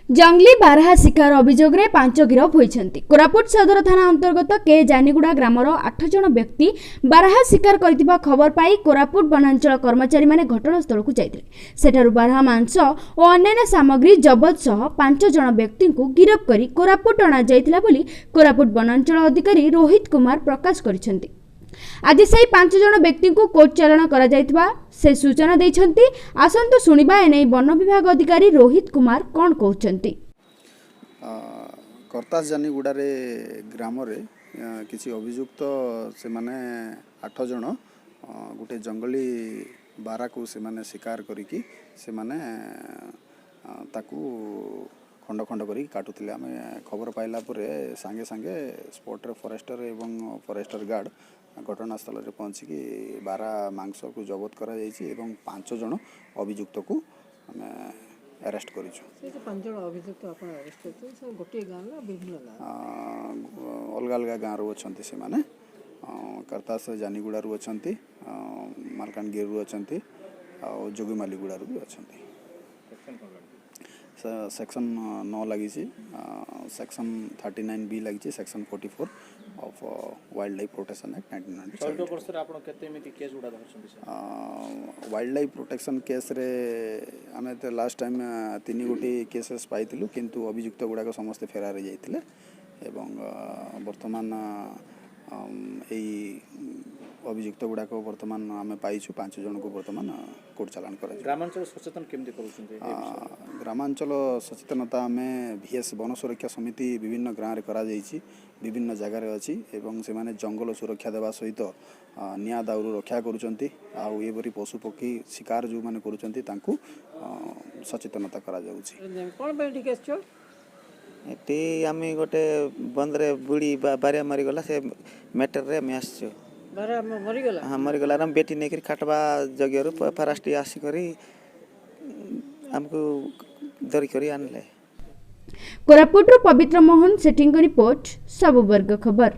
जंगली बारहा शिकार अभियोग में 5 गिरफ होती। कोरापुट सदर थाना अंतर्गत के जानीगुड़ा ग्रामर 8 जन व्यक्ति बारहा शिकार करथिबा खबर पाई कोरापुट वनांचल कर्मचारी माने घटनास्थल को जाइथिले। सेठारु बारहा मांस और अन्य सामग्री जबत सह 5 जन व्यक्ति को गिरफ करी कोरापुट अणा जाइथिला बोली कोरापुट वनांचल अधिकारी रोहित कुमार प्रकाश करिसेंती। आज से 5 जन व्यक्ति को कोर्ट चालाण करा जायतिबा से सूचना देइछंती। आसंतु सुनिबा एने वन विभाग अधिकारी रोहित कुमार कोन कहउछंती। करतास जानीगुड़ा रे ग्राम रे किसी अभियुक्त से माने 8 जन गोटे जंगली बारा को से माने शिकार करिकी से माने ताकू खंड खंड करी काटुथिले। आमे खबर पाइला परे सांगे सांगे स्पॉट रे फॉरेस्टर एवं फॉरेस्टर गार्ड घटनास्थल रे पहुंची बारा मांस को जबत करा जायछि एवं 5 जन अभियुक्त को आमे अरेस्ट करिछु। से 5 जन अभियुक्त आपण अरेस्ट करछन से गोटे गां ना विभिन्न गां अलग अलग गां रो अछंती से माने करतास जानीगुड़ा रो अछंती, मालकानगिरी रो अछंती आ जोगीमालीगुड़ा रो भी अछंती। सेक्शन 9 लगी सेक्शन 39B लगी section 44 of wild life protection act 1997। Wild life protection case रे आमे तो लास्ट टाइम 3 गोटी केसेस पाइथिलु किंतु अभियुक्त गुड़ाक समस्त फेरार जाइथिले एवं वर्तमान अभियुक्त गुड़ाक वर्तमान आम पाइछु 5 जन को वर्तमान कोर्ट चालान करा। ग्रामांचल सचेतन केमती करूछन्ते? ग्रामांचल सचेतनता आम VS वन सुरक्षा समिति विभिन्न गाँव में करा जाइछि, विभिन्न जगार अच्छी एवं से माने जंगल सुरक्षा देवा सहित निया दाउरू रक्षा करूछन्ती। आउ एपरी पशु पक्षी शिकार जो माने करूछन्ती तांकू सचेतनता करा जाउछि। कोन पे केस छ एटी आमी गोटे बंदरे बुढ़ी बारिया मरी गला से मैटर रे मैच छ बारा मरी गला। हां मरी गला हम बेटी नेकरी खाटबा जगेरु फरास्टी आसी करी हमको दरी करी आनले। कोरापुट पवित्र मोहन सेटिंग रिपोर्ट सब वर्ग खबर।